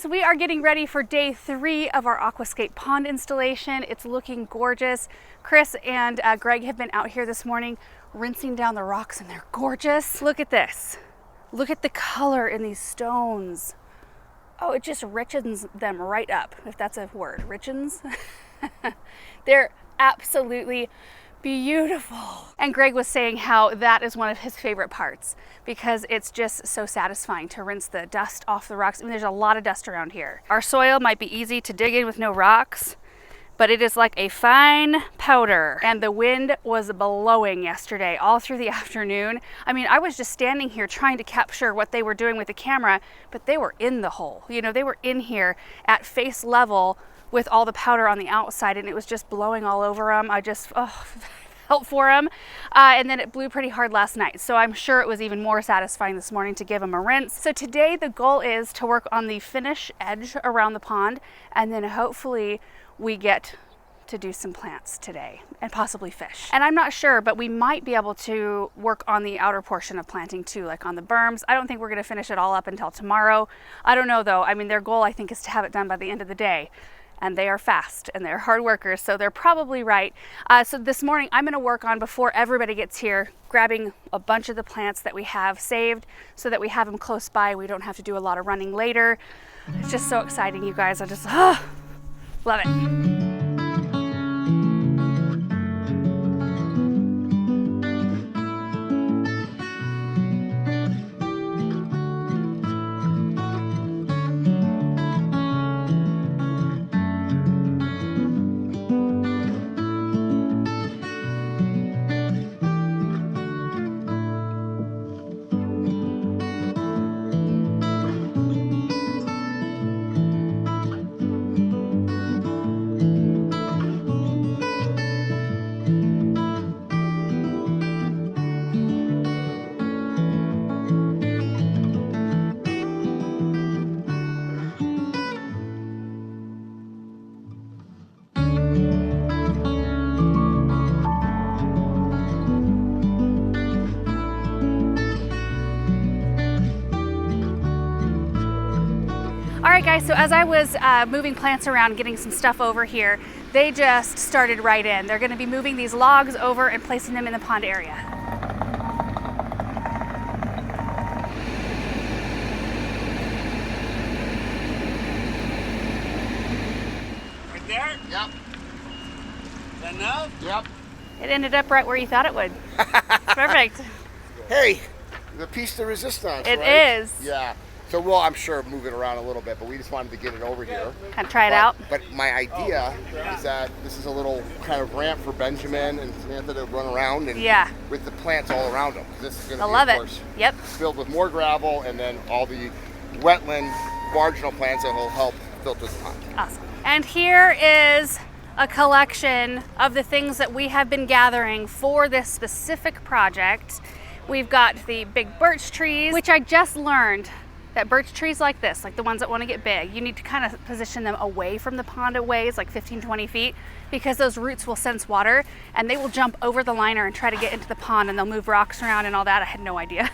guys, we are getting ready for day 3 of our Aquascape pond installation. It's looking gorgeous. Chris and Greg have been out here this morning rinsing down the rocks and they're gorgeous. Look at this. Look at the color in these stones. Oh, it just richens them right up, if that's a word, richens. They're absolutely beautiful. And Greg was saying how that is one of his favorite parts because it's just so satisfying to rinse the dust off the rocks. I mean, there's a lot of dust around here. Our soil might be easy to dig in with no rocks, but it is like a fine powder. And the wind was blowing yesterday all through the afternoon. I mean, I was just standing here trying to capture what they were doing with the camera, but they were in the hole. You know, they were in here at face level with all the powder on the outside, and it was just blowing all over them. I just, felt for them. And then it blew pretty hard last night. So I'm sure it was even more satisfying this morning to give them a rinse. So today the goal is to work on the finish edge around the pond, and then hopefully we get to do some plants today and possibly fish. And I'm not sure, but we might be able to work on the outer portion of planting too, like on the berms. I don't think we're gonna finish it all up until tomorrow. I don't know though. I mean, their goal I think is to have it done by the end of the day. And they are fast and they're hard workers, so they're probably right. So this morning I'm gonna work on, before everybody gets here, grabbing a bunch of the plants that we have saved so that we have them close by. We don't have to do a lot of running later. It's just so exciting, you guys. I just love it. All right guys, so as I was moving plants around, getting some stuff over here, they just started right in. They're gonna be moving these logs over and placing them in the pond area. Right there? Yep. Is that enough? Yep. It ended up right where you thought it would. Perfect. Hey, the piece de resistance, It right? is. Yeah. So we'll, I'm sure, move it around a little bit, but we just wanted to get it over here. Kind of try it out. But my idea is that this is a little kind of ramp for Benjamin and Samantha to run around and with the plants all around them. This is going to be, of course, filled with more gravel, and then all the wetland marginal plants that will help filter the pond. Awesome. And here is a collection of the things that we have been gathering for this specific project. We've got the big birch trees, which I just learned that birch trees like this, like the ones that want to get big, you need to kind of position them away from the pond a ways, like 15-20 feet, because those roots will sense water and they will jump over the liner and try to get into the pond, and they'll move rocks around and all that. I had no idea.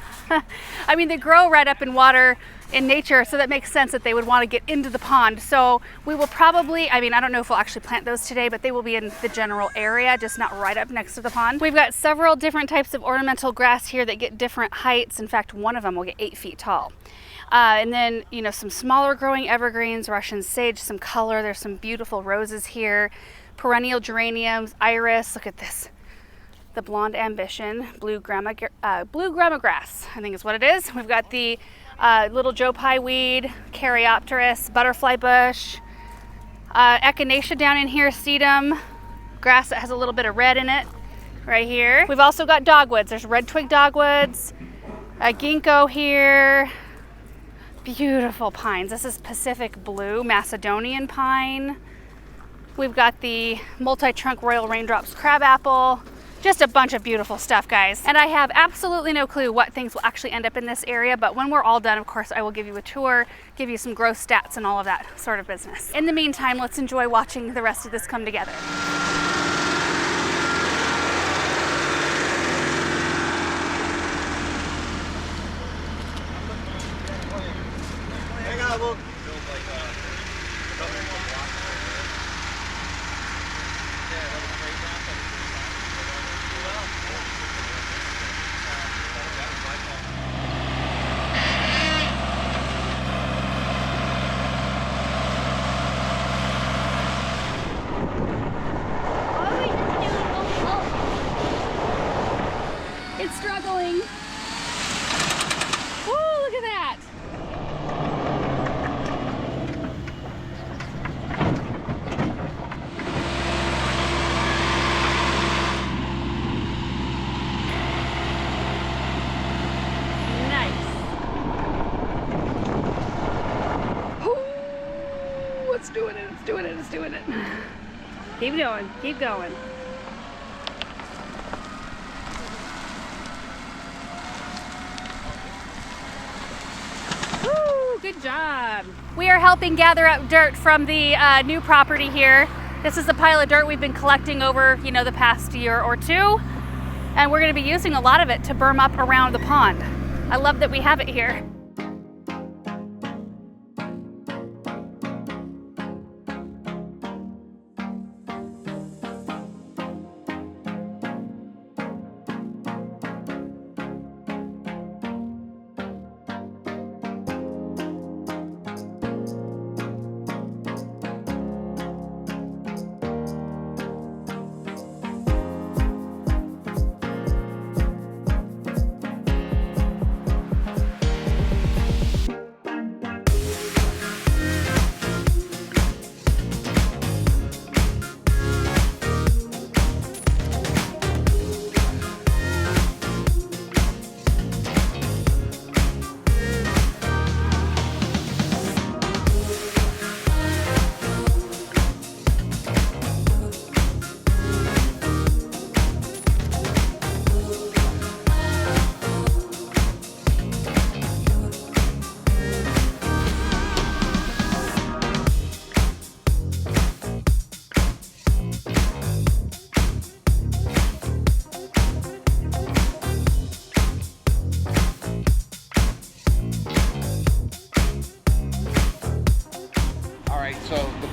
I mean, they grow right up in water in nature, so that makes sense that they would want to get into the pond. So we will probably, I mean, I don't know if we'll actually plant those today, but they will be in the general area, just not right up next to the pond. We've got several different types of ornamental grass here that get different heights. In fact, one of them will get 8 feet tall. And then, you know, some smaller growing evergreens, Russian sage, some color. There's some beautiful roses here, perennial geraniums, iris. Look at this. The blonde ambition, blue grandma grass, I think is what it is. We've got the little Joe Pye weed, caryopteris, butterfly bush, echinacea down in here, sedum, grass that has a little bit of red in it right here. We've also got dogwoods. There's red twig dogwoods, a ginkgo here. Beautiful pines. This is Pacific Blue Macedonian pine. We've got the multi-trunk Royal Raindrops crabapple. Just a bunch of beautiful stuff, guys. And I have absolutely no clue what things will actually end up in this area, but when we're all done, of course, I will give you a tour, give you some growth stats and all of that sort of business. In the meantime, let's enjoy watching the rest of this come together. It's struggling. Woo, look at that. Nice. Ooh, it's doing it, it's doing it, it's doing it. Keep going, keep going. Good job. We are helping gather up dirt from the new property here. This is a pile of dirt we've been collecting over, the past year or two, and we're going to be using a lot of it to berm up around the pond. I love that we have it here.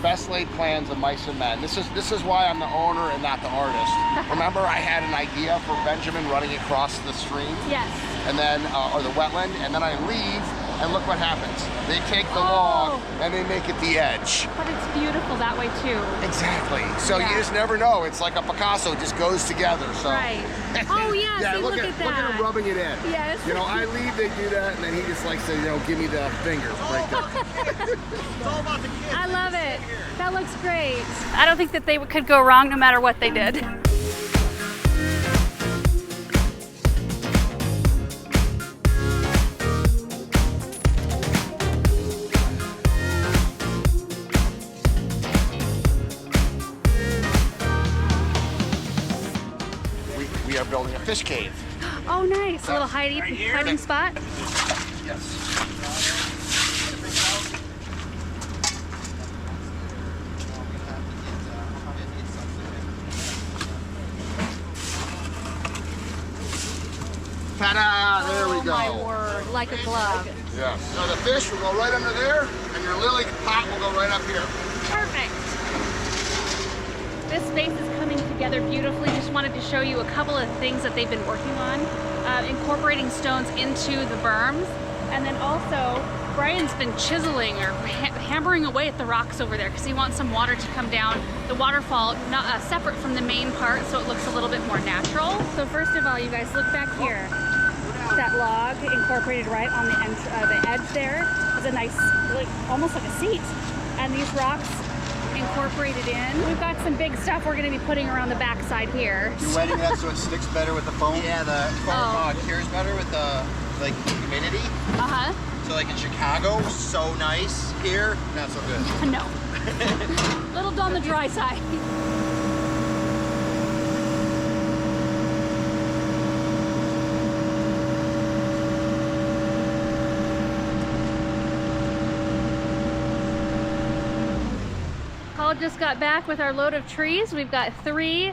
Best laid plans of mice and men. This is why I'm the owner and not the artist. Remember, I had an idea for Benjamin running across the stream? Yes. And then, or the wetland, and then I leave, and look what happens. They take the log, and they make it the edge. But it's beautiful that way too. Exactly. So you just never know. It's like a Picasso, it just goes together. So. Right. Oh yeah, yeah, see, look at that. Look at him rubbing it in. Yes. I leave, they do that, and then he just likes to, give me the finger right there. It's all about the kids. I love it. That looks great. I don't think that they could go wrong no matter what they did. We are building a fish cave. Oh, nice. A little hiding spot. Yes. Ta-da! There we go. Oh my word, like a glove. Yeah. So the fish will go right under there, and your lily pot will go right up here. Perfect. This space is coming together beautifully. Just wanted to show you a couple of things that they've been working on, incorporating stones into the berms, and then also Brian's been chiseling or hammering away at the rocks over there because he wants some water to come down the waterfall, not separate from the main part, so it looks a little bit more natural. So first of all, you guys look back here. That log incorporated right on the edge there is a nice, almost like a seat, and these rocks incorporated in. We've got some big stuff we're going to be putting around the backside here. You're wetting that so it sticks better with the foam? Yeah, the foam cures better with the humidity. Uh-huh. So like in Chicago, so nice. Here, not so good. No. Little on the dry side. Paul just got back with our load of trees. We've got 3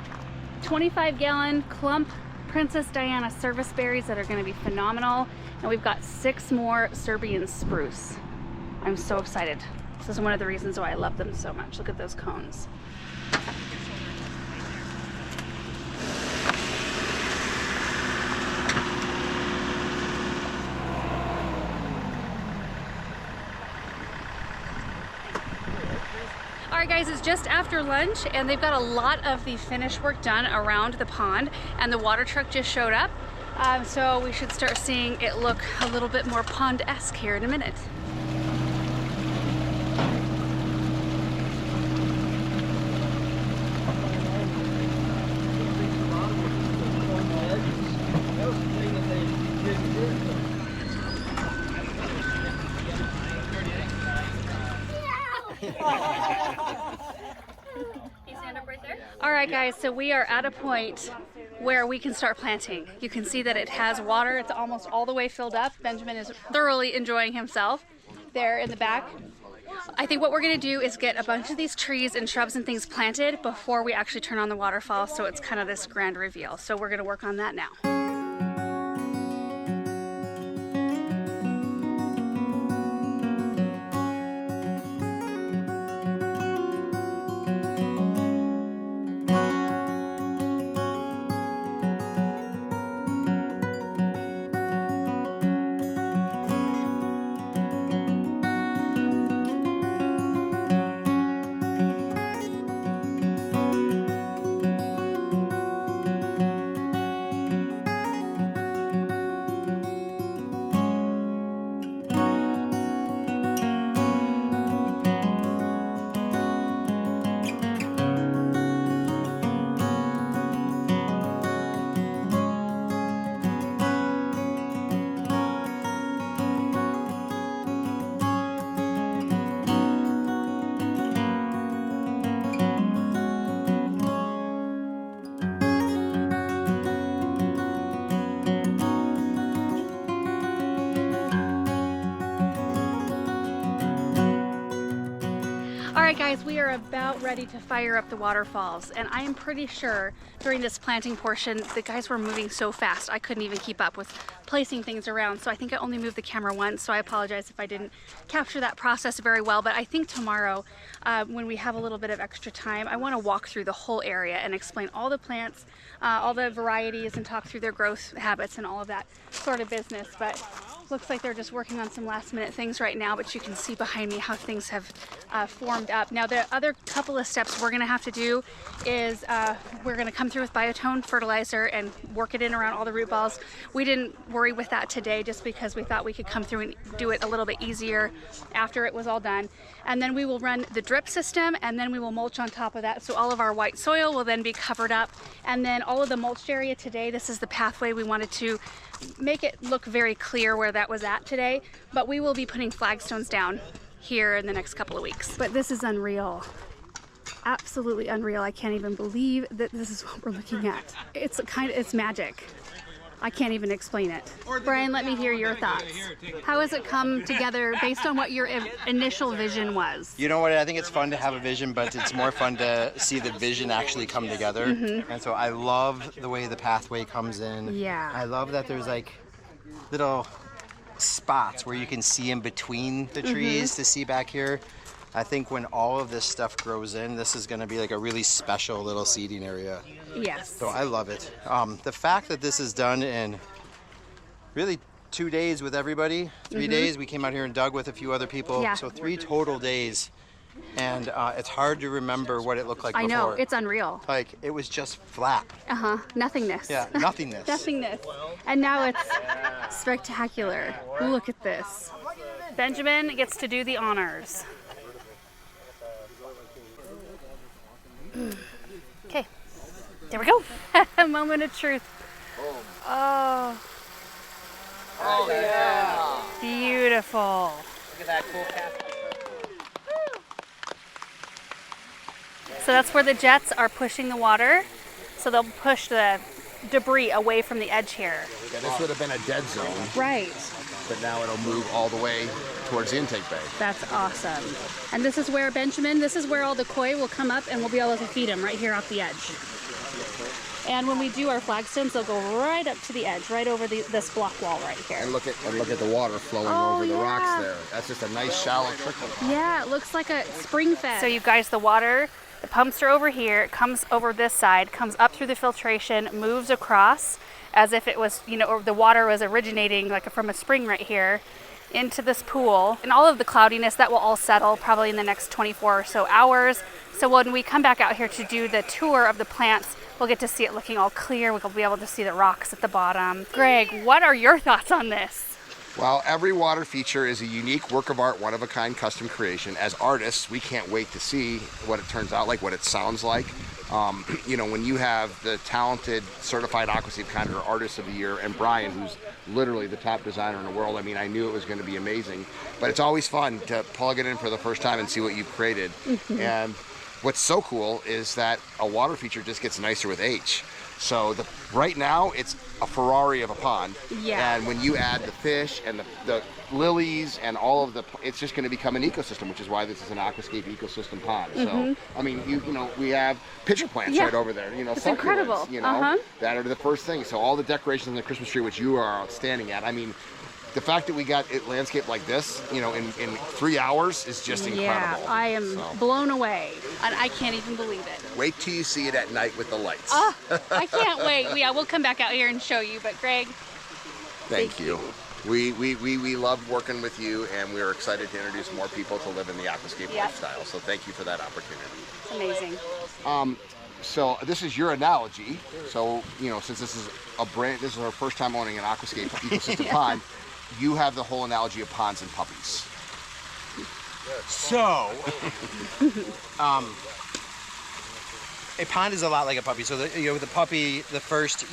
25-gallon clump Princess Diana service berries that are going to be phenomenal, and we've got 6 more Serbian spruce. I'm so excited. This is one of the reasons why I love them so much. Look at those cones. All right guys, it's just after lunch and they've got a lot of the finish work done around the pond, and the water truck just showed up. So we should start seeing it look a little bit more pond-esque here in a minute. All right guys, so we are at a point where we can start planting. You can see that it has water. It's almost all the way filled up. Benjamin is thoroughly enjoying himself there in the back. I think what we're gonna do is get a bunch of these trees and shrubs and things planted before we actually turn on the waterfall, so it's kind of this grand reveal. So we're gonna work on that now. Alright guys, we are about ready to fire up the waterfalls, and I am pretty sure during this planting portion the guys were moving so fast I couldn't even keep up with placing things around, so I think I only moved the camera once, so I apologize if I didn't capture that process very well. But I think tomorrow when we have a little bit of extra time, I want to walk through the whole area and explain all the plants, all the varieties, and talk through their growth habits and all of that sort of business. But looks like they're just working on some last minute things right now, but you can see behind me how things have formed up. Now the other couple of steps we're going to have to do is we're going to come through with biotone fertilizer and work it in around all the root balls. We didn't worry with that today just because we thought we could come through and do it a little bit easier after it was all done. And then we will run the drip system, and then we will mulch on top of that, so all of our white soil will then be covered up. And then all of the mulched area today, this is the pathway. We wanted to make it look very clear where that was at today, but we will be putting flagstones down here in the next couple of weeks. But this is unreal. Absolutely unreal. I can't even believe that this is what we're looking at. It's magic. I can't even explain it. Brian, let me hear your thoughts. How has it come together based on what your initial vision was? You know what, I think it's fun to have a vision, but it's more fun to see the vision actually come together. Mm-hmm. And so I love the way the pathway comes in. Yeah. I love that there's like little spots where you can see in between the trees to see back here. I think when all of this stuff grows in, this is going to be like a really special little seeding area. Yes. So I love it. The fact that this is done in really 2 days with everybody, 3 days. We came out here and dug with a few other people. Yeah. So 3 total days. And it's hard to remember what it looked like before. I know, it's unreal. Like, it was just flat. Nothingness. Yeah, nothingness. Nothingness. And now it's spectacular. Look at this. Benjamin gets to do the honors. Okay, there we go. Moment of truth. Oh. Oh, yeah. Beautiful. Look at that cool cast. So that's where the jets are pushing the water. So they'll push the debris away from the edge here. Yeah, this would have been a dead zone. Right. But now it'll move all the way towards the intake bay. That's awesome. And this is where Benjamin, this is where all the koi will come up and we'll be able to feed them right here off the edge. And when we do our flagstones, they'll go right up to the edge, right over this block wall right here. And look at the water flowing over the rocks there. That's just a nice shallow trickle. Yeah, it looks like a spring fed. So you guys, the water, the pumps are over here, it comes over this side, comes up through the filtration, moves across as if it was, you know, or the water was originating like from a spring right here into this pool. And all of the cloudiness, that will all settle probably in the next 24 or so hours. So when we come back out here to do the tour of the plants, we'll get to see it looking all clear. We'll be able to see the rocks at the bottom. Greg, what are your thoughts on this? Well, every water feature is a unique work of art, one-of-a-kind custom creation. As artists, we can't wait to see what it turns out like, what it sounds like. You know, when you have the talented certified Aquascape Connoisseur Artist of the Year and Brian, who's literally the top designer in the world, I mean, I knew it was going to be amazing. But it's always fun to plug it in for the first time and see what you've created. And what's so cool is that a water feature just gets nicer with age. So right now, it's a Ferrari of a pond. Yeah. And when you add the fish and the lilies and all of it's just going to become an ecosystem, which is why this is an Aquascape ecosystem pond. So, I mean, you know, we have pitcher plants right over there. You know, it's incredible. You know, that are the first thing. So all the decorations on the Christmas tree, which you are outstanding at. I mean, the fact that we got it landscaped like this, you know, in 3 hours is just incredible. Yeah, I am blown away. And I can't even believe it. Wait till you see it at night with the lights. I can't wait. Yeah, we'll come back out here and show you. But Greg, thank you. We love working with you, and we're excited to introduce more people to live in the aquascape lifestyle. So thank you for that opportunity. It's amazing. So this is your analogy. So, you know, since this is this is our first time owning an aquascape ecosystem pond, you have the whole analogy of ponds and puppies. So, a pond is a lot like a puppy. So, the puppy, the first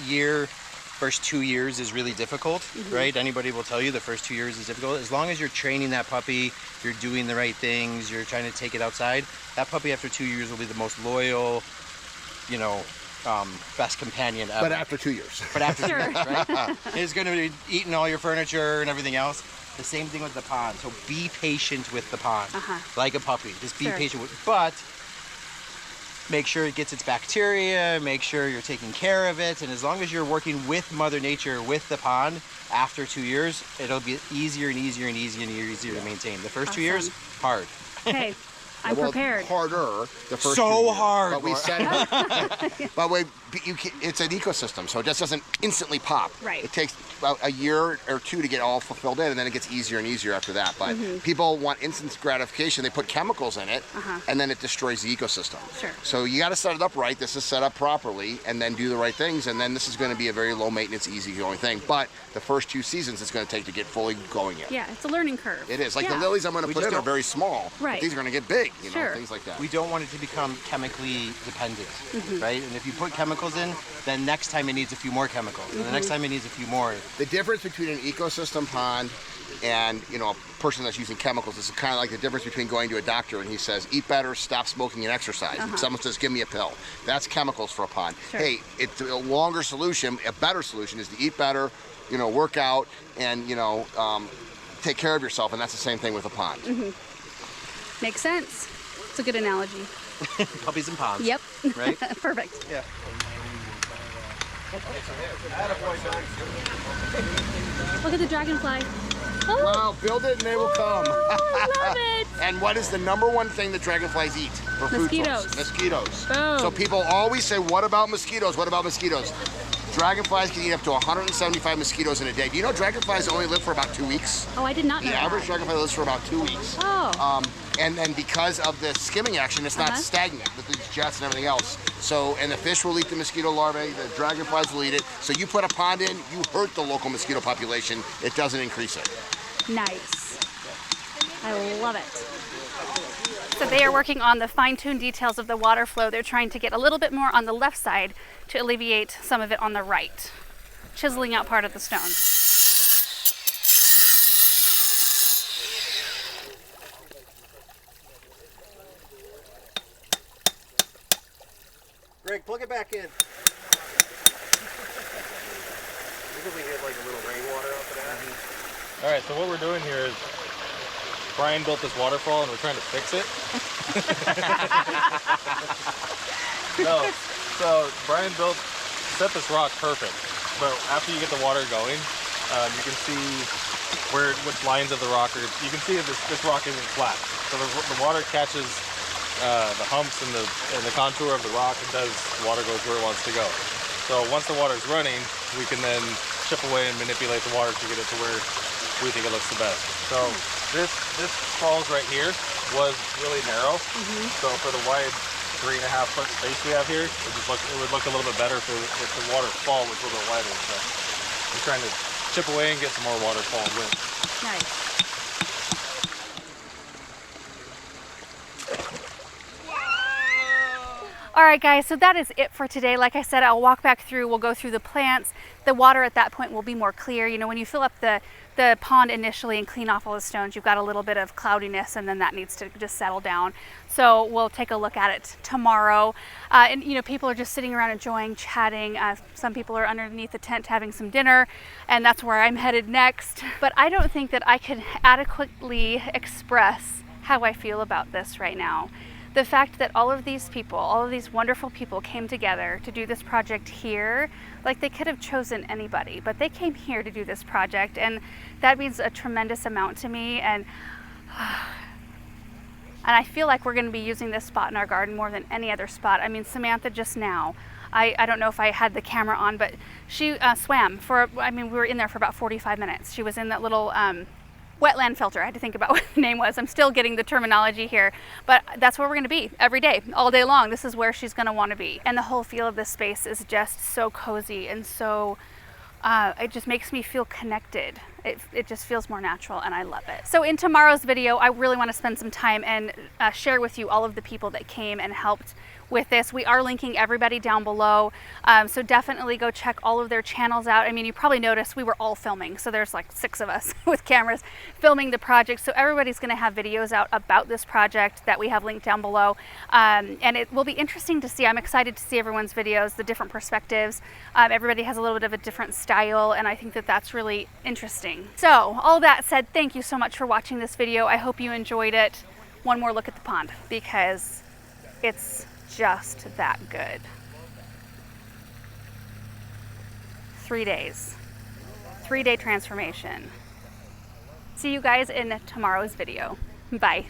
2 years is really difficult, right? Anybody will tell you the first 2 years is difficult. As long as you're training that puppy, you're doing the right things, you're trying to take it outside, that puppy after 2 years will be the most loyal, you know, best companion ever. But after 2 years. But after 2 years, right? It's going to be eating all your furniture and everything else. The same thing with the pond. So be patient with the pond, like a puppy. Just be patient with, but make sure it gets its bacteria, make sure you're taking care of it, and as long as you're working with Mother Nature, with the pond, after 2 years, it'll be easier and easier and easier and easier to maintain. The first 2 years, hard. Okay. I'm prepared. Harder the first so hard. But we said it's an ecosystem, so it just doesn't instantly pop. Right. It takes about a year or two to get all fulfilled in, and then it gets easier and easier after that. But people want instant gratification. They put chemicals in it, and then it destroys the ecosystem. Sure. So you got to set it up right. This is set up properly, and then do the right things, and then this is going to be a very low maintenance, easy going thing. But the first 2 seasons it's going to take to get fully going in. Yeah, it's a learning curve. It is. Like the lilies I'm going to put in are very small. Right. But these are going to get big, you know, things like that. We don't want it to become chemically dependent, right? And if you put chemicals in, then next time it needs a few more chemicals, and the next time it needs a few more. The difference between an ecosystem pond and, you know, a person that's using chemicals is kind of like the difference between going to a doctor and he says, eat better, stop smoking, and exercise. And someone says, give me a pill. That's chemicals for a pond. Sure. Hey, it's a longer solution, a better solution is to eat better, you know, work out, and, you know, take care of yourself, and that's the same thing with a pond. Makes sense. It's a good analogy. Puppies and ponds. Yep. Right? Perfect. Yeah. Look at the dragonfly. Oh. Wow, build it and they will come. Love it. And what is the #1 thing that dragonflies eat for food Mosquitoes. source? Mosquitoes. Boom. So people always say, what about mosquitoes? What about mosquitoes? Dragonflies can eat up to 175 mosquitoes in a day. Do you know dragonflies only live for about 2 weeks? Oh, I did not know The average dragonfly lives for about 2 weeks. Oh. And then because of the skimming action, it's not stagnant with these jets and everything else. So, and the fish will eat the mosquito larvae, the dragonflies will eat it. So you put a pond in, you hurt the local mosquito population. It doesn't increase it. Nice. I love it. So they are working on the fine-tuned details of the water flow. They're trying to get a little bit more on the left side to alleviate some of it on the right, chiseling out part of the stone. Greg, plug it back in. Maybe we get like a little rainwater off of that. All right, so what we're doing here is Brian built this waterfall and we're trying to fix it. No, so Brian built set this rock perfect, but after you get the water going, you can see which lines of the rock are. You can see that this rock isn't flat, so the water catches the humps and the contour of the rock, and the water goes where it wants to go. So once the water's running, we can then chip away and manipulate the water to get it to where we think it looks the best. So this falls right here was really narrow. So for the wide 3.5 foot space we have here, it would look a little bit better if the waterfall was a little bit wider. So I'm trying to chip away and get some more waterfall width. Nice. All right, guys, so that is it for today. Like I said, I'll walk back through, we'll go through the plants. The water at that point will be more clear. You know, when you fill up the pond initially and clean off all the stones, you've got a little bit of cloudiness, and then that needs to just settle down. So we'll take a look at it tomorrow. And you know, people are just sitting around enjoying, chatting. Some people are underneath the tent having some dinner, and that's where I'm headed next. But I don't think that I can adequately express how I feel about this right now. The fact that all of these people, all of these wonderful people came together to do this project here, like they could have chosen anybody, but they came here to do this project, and that means a tremendous amount to me. And I feel like we're going to be using this spot in our garden more than any other spot. I mean, Samantha just now, I don't know if I had the camera on, but she swam for, I mean, we were in there for about 45 minutes. She was in that little wetland filter. I had to think about what the name was. I'm still getting the terminology here, but that's where we're going to be every day, all day long. This is where she's going to want to be. And the whole feel of this space is just so cozy, and so it just makes me feel connected. It just feels more natural, and I love it. So in tomorrow's video, I really want to spend some time and share with you all of the people that came and helped with this. We are linking everybody down below, so definitely go check all of their channels out. I mean, you probably noticed we were all filming, so there's like 6 of us with cameras filming the project. So everybody's going to have videos out about this project that we have linked down below, and it will be interesting to see. I'm excited to see everyone's videos, the different perspectives. Everybody has a little bit of a different style, and I think that that's really interesting. So all that said, thank you so much for watching this video. I hope you enjoyed it. One more look at the pond, because it's just that good. 3 days, 3-day transformation. See you guys in tomorrow's video. Bye.